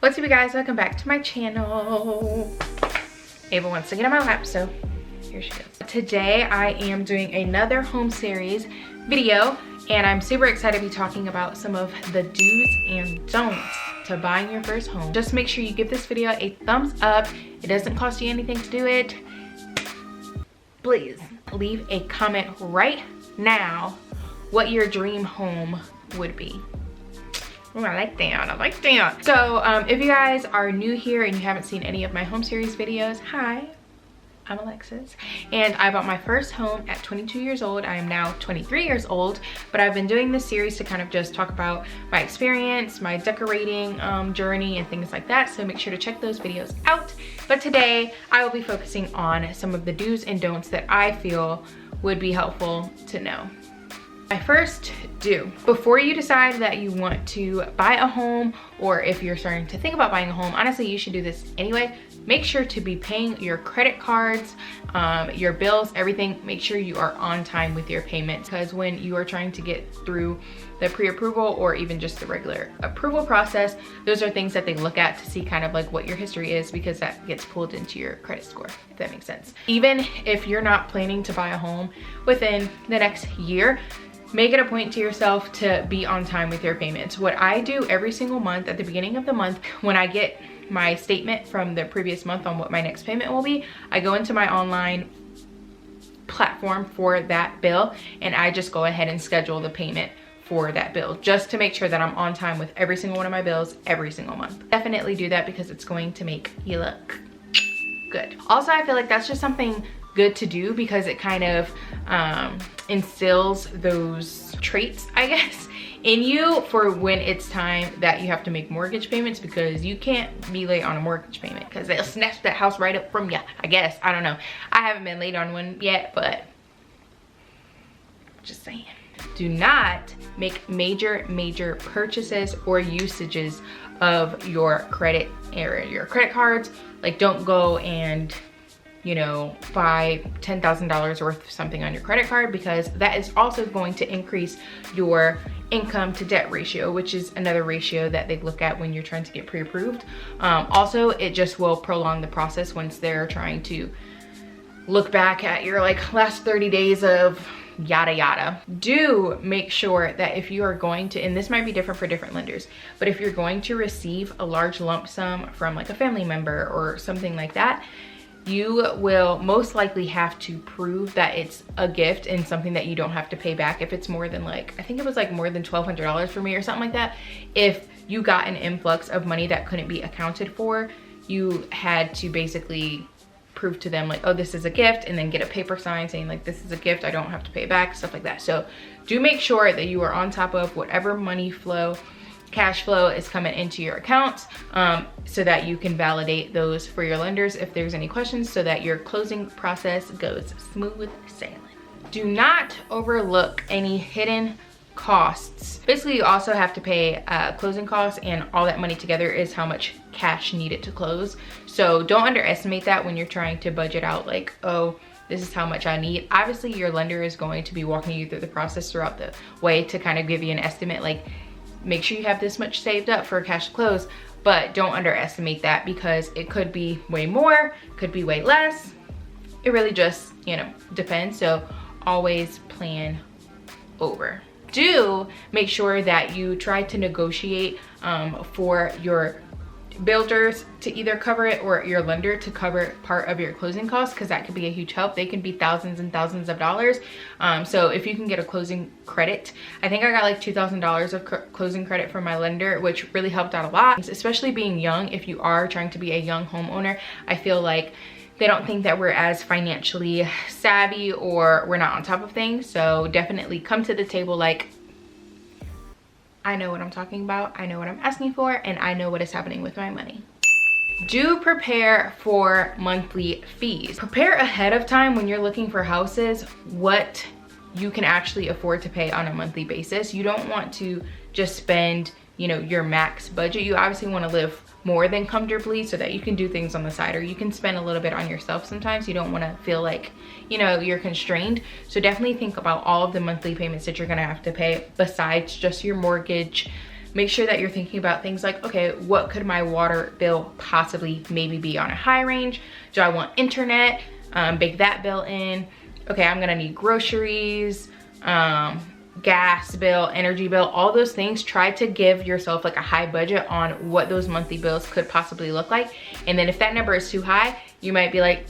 What's up, you guys? Welcome back to my channel. Ava wants to get on my lap, so here she is. Today I am doing another home series video, and I'm super excited to be talking about some of the do's and don'ts to buying your first home. Just make sure you give this video a thumbs up. It doesn't cost you anything to do it. Please leave a comment right now what your dream home would be. Oh, I like that. So if you guys are new here and you haven't seen any of my home series videos, hi, I'm Alexis, and I bought my first home at 22 years old. I am now 23 years old, but I've been doing this series to kind of just talk about my experience, my decorating journey, and things like that. So make sure to check those videos out. But today I will be focusing on some of the do's and don'ts that I feel would be helpful to know. My first do, before you decide that you want to buy a home, or if you're starting to think about buying a home, honestly, you should do this anyway. Make sure to be paying your credit cards, your bills, everything. Make sure you are on time with your payments, because when you are trying to get through the pre-approval or even just the regular approval process, those are things that they look at to see kind of like what your history is, because that gets pulled into your credit score, if that makes sense. Even if you're not planning to buy a home within the next year, make it a point to yourself to be on time with your payments. What I do every single month at the beginning of the month, when I get my statement from the previous month on what my next payment will be, I go into my online platform for that bill and I just go ahead and schedule the payment for that bill, just to make sure that I'm on time with every single one of my bills every single month. Definitely do that, because it's going to make you look good. Also, I feel like that's just something good to do, because it kind of instills those traits, I guess, in you for when it's time that you have to make mortgage payments, because you can't be late on a mortgage payment because they'll snatch that house right up from you, I guess. I don't know. I haven't been late on one yet, but just saying. Do not make major purchases or usages of your credit area, your credit cards. Like, don't go and, you know, buy $10,000 worth of something on your credit card, because that is also going to increase your income to debt ratio, which is another ratio that they look at when you're trying to get pre-approved. Also, it just will prolong the process once they're trying to look back at your like last 30 days of yada yada. Do make sure that if you are going to, and this might be different for different lenders, but if you're going to receive a large lump sum from like a family member or something like that, you will most likely have to prove that it's a gift and something that you don't have to pay back. If it's more than like, I think it was like more than $1,200 for me or something like that. If you got an influx of money that couldn't be accounted for, you had to basically prove to them like, oh, this is a gift, and then get a paper sign saying like, this is a gift, I don't have to pay back, stuff like that. So do make sure that you are on top of whatever money flow, cash flow is coming into your accounts, so that you can validate those for your lenders if there's any questions, so that your closing process goes smooth sailing. Do not overlook any hidden costs. Basically, you also have to pay closing costs, and all that money together is how much cash needed to close. So don't underestimate that when you're trying to budget out like, oh, this is how much I need. Obviously, your lender is going to be walking you through the process throughout the way to kind of give you an estimate, like, make sure you have this much saved up for cash to close, but don't underestimate that, because it could be way more, could be way less. It really just, you know, depends. So always plan over. Do make sure that you try to negotiate for your builders to either cover it or your lender to cover part of your closing costs, because that could be a huge help. They can be thousands and thousands of dollars. So if you can get a closing credit, I think I got like $2,000 of closing credit from my lender, which really helped out a lot. Especially being young, if you are trying to be a young homeowner, I feel like they don't think that we're as financially savvy or we're not on top of things. So definitely come to the table like, I know what I'm talking about, I know what I'm asking for, and I know what is happening with my money. Do prepare for monthly fees. Prepare ahead of time when you're looking for houses what you can actually afford to pay on a monthly basis. You don't want to just spend, you know, your max budget. You obviously want to live more than comfortably so that you can do things on the side, or you can spend a little bit on yourself sometimes. You don't want to feel like, you know, you're constrained. So definitely think about all of the monthly payments that you're going to have to pay besides just your mortgage make sure that you're thinking about things like, okay, what could my water bill possibly maybe be on a high range? Do I want internet? Bake that bill in. Okay, I'm gonna need groceries, gas bill, energy bill, all those things. Try to give yourself like a high budget on what those monthly bills could possibly look like. And then if that number is too high, you might be like,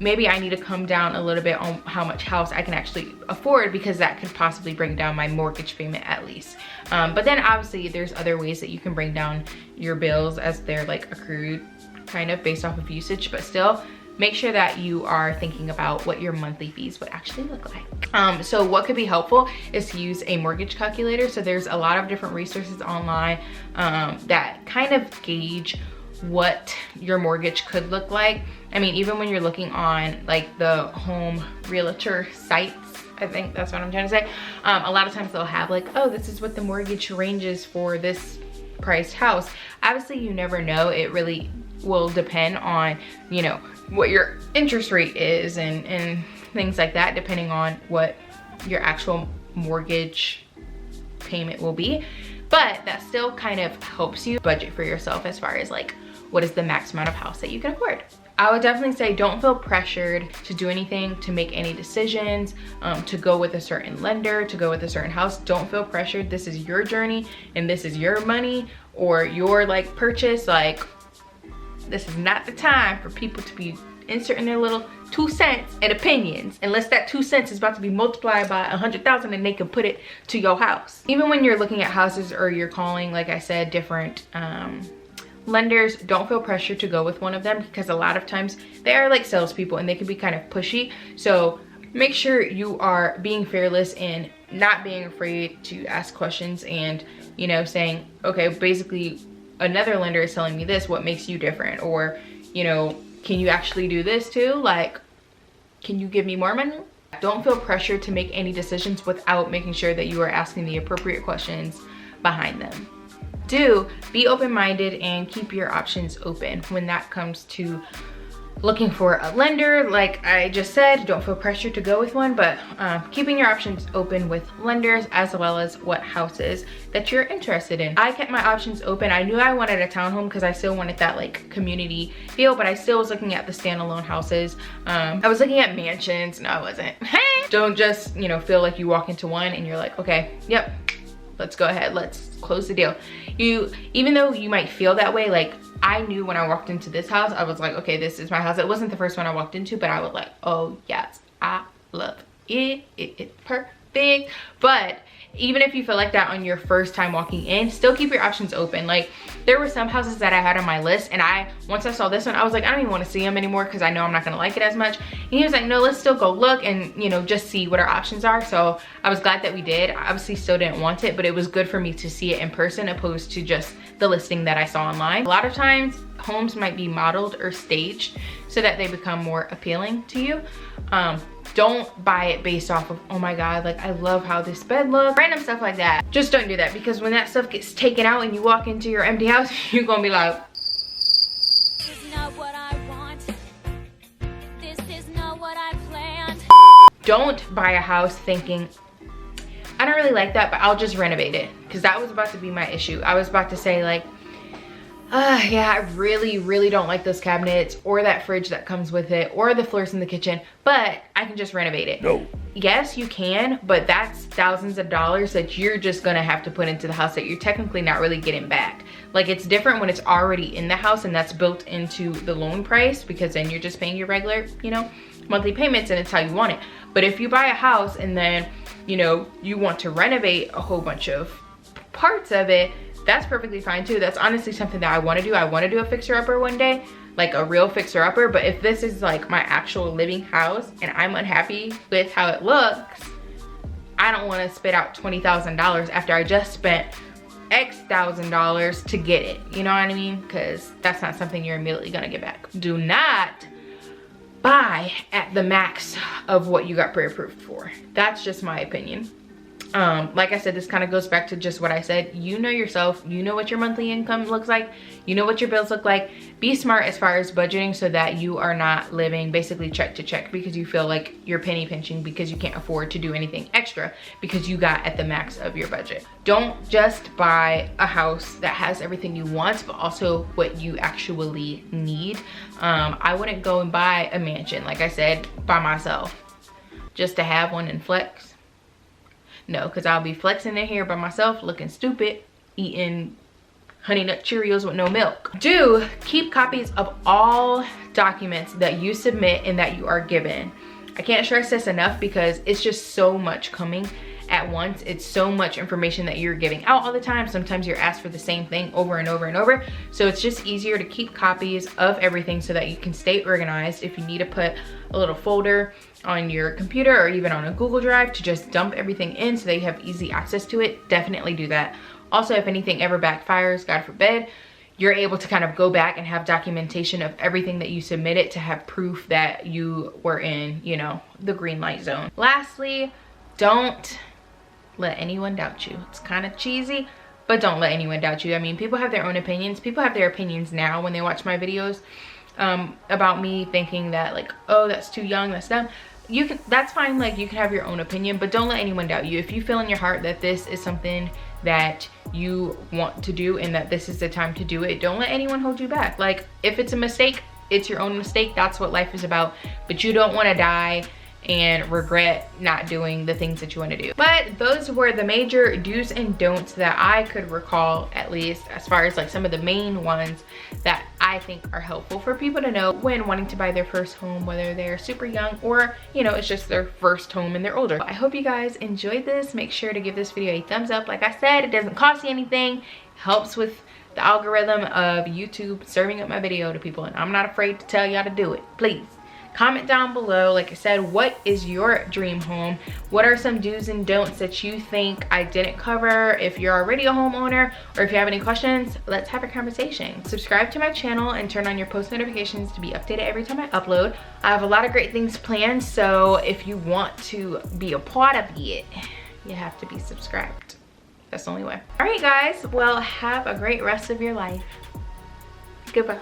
maybe I need to come down a little bit on how much house I can actually afford, because that could possibly bring down my mortgage payment at least. But then obviously there's other ways that you can bring down your bills as they're like accrued kind of based off of usage, but still make sure that you are thinking about what your monthly fees would actually look like. So what could be helpful is to use a mortgage calculator. So there's a lot of different resources online that kind of gauge what your mortgage could look like. I mean, even when you're looking on like the home realtor sites, I think that's what I'm trying to say, a lot of times they'll have like, oh, this is what the mortgage ranges for this priced house. Obviously you never know. It really will depend on, you know, what your interest rate is and things like that, depending on what your actual mortgage payment will be. But that still kind of helps you budget for yourself as far as like, what is the max amount of house that you can afford. I would definitely say don't feel pressured to do anything, to make any decisions, to go with a certain lender, to go with a certain house. Don't feel pressured. This is your journey and this is your money or your like purchase. Like, this is not the time for people to be inserting their little 2 cents and opinions, unless that 2 cents is about to be multiplied by 100,000 and they can put it to your house. Even when you're looking at houses or you're calling, like I said, different lenders, don't feel pressure to go with one of them, because a lot of times they are like salespeople and they can be kind of pushy. So make sure you are being fearless and not being afraid to ask questions and, you know, saying, okay, basically another lender is telling me this, what makes you different? Or, you know, can you actually do this too? Like, can you give me more money? Don't feel pressured to make any decisions without making sure that you are asking the appropriate questions behind them. Be open-minded and keep your options open when that comes to looking for a lender. Like I just said, don't feel pressured to go with one, but keeping your options open with lenders as well as what houses that you're interested in. I kept my options open. I knew I wanted a townhome because I still wanted that like community feel, but I still was looking at the standalone houses. I was looking at mansions. No, I wasn't. Don't just, you know, feel like you walk into one and you're like, okay, yep, let's go ahead, let's close the deal. Even though you might feel that way, like I knew when I walked into this house, I was like, okay, this is my house. It wasn't the first one I walked into, but I was like, oh yes, I love it. It's perfect. But even if you feel like that on your first time walking in, still keep your options open. Like there were some houses that I had on my list, and once I saw this one, I was like, I don't even want to see them anymore because I know I'm not gonna like it as much. And he was like, no, let's still go look and, you know, just see what our options are. So I was glad that we did. I obviously still didn't want it, but it was good for me to see it in person opposed to just the listing that I saw online. A lot of times homes might be modeled or staged so that they become more appealing to you. Don't buy it based off of, oh my God, like I love how this bed looks, random stuff like that. Just don't do that, because when that stuff gets taken out and you walk into your empty house, you're gonna be like, this is not what I want. This is not what I planned. Don't buy a house thinking, I don't really like that, but I'll just renovate it. Because that was about to be my issue. I was about to say like, yeah, I really don't like those cabinets or that fridge that comes with it or the floors in the kitchen, but I can just renovate it. No. Yes, you can, but that's thousands of dollars that you're just gonna have to put into the house that you're technically not really getting back. Like it's different when it's already in the house and that's built into the loan price, because then you're just paying your regular, you know, monthly payments and it's how you want it. But if you buy a house and then, you know, you want to renovate a whole bunch of parts of it, that's perfectly fine too. That's honestly something that I want to do. I want to do a fixer-upper one day, like a real fixer-upper. But if this is like my actual living house and I'm unhappy with how it looks, I don't want to spit out $20,000 after I just spent X thousand dollars to get it. You know what I mean? Because that's not something you're immediately gonna get back. Do not buy at the max of what you got pre-approved for. That's just my opinion. Like I said, this kind of goes back to just what I said. You know yourself, you know what your monthly income looks like, you know what your bills look like. Be smart as far as budgeting so that you are not living basically check to check because you feel like you're penny pinching because you can't afford to do anything extra because you got at the max of your budget. Don't just buy a house that has everything you want, but also what you actually need. I wouldn't go and buy a mansion, like I said, by myself just to have one and flex. No, because I'll be flexing in here by myself looking stupid, eating Honey Nut Cheerios with no milk. Do keep copies of all documents that you submit and that you are given. I can't stress this enough because it's just so much coming at once. It's so much information that you're giving out all the time. Sometimes you're asked for the same thing over and over and over. So it's just easier to keep copies of everything so that you can stay organized. If you need to put a little folder on your computer or even on a Google Drive to just dump everything in so that you have easy access to it, definitely do that. Also, if anything ever backfires, God forbid, you're able to kind of go back and have documentation of everything that you submitted to have proof that you were in, you know, the green light zone. Lastly, don't let anyone doubt you. It's kind of cheesy, but don't let anyone doubt you. I mean, people have their own opinions. People have their opinions now when they watch my videos about me thinking that like, oh, that's too young, that's dumb. That's fine, like you can have your own opinion, but don't let anyone doubt you. If you feel in your heart that this is something that you want to do and that this is the time to do it, don't let anyone hold you back. Like if it's a mistake, it's your own mistake. That's what life is about. But you don't want to die and regret not doing the things that you want to do. But those were the major do's and don'ts that I could recall, at least as far as like some of the main ones that I think are helpful for people to know when wanting to buy their first home, whether they're super young or, you know, it's just their first home and they're older. I hope you guys enjoyed this. Make sure to give this video a thumbs up. Like I said, it doesn't cost you anything. It helps with the algorithm of YouTube serving up my video to people, and I'm not afraid to tell y'all to do it. Please comment down below, like I said, what is your dream home? What are some do's and don'ts that you think I didn't cover? If you're already a homeowner or if you have any questions, let's have a conversation. Subscribe to my channel and turn on your post notifications to be updated every time I upload. I have a lot of great things planned, so if you want to be a part of it, you have to be subscribed. That's the only way. All right, guys, well, have a great rest of your life. Goodbye.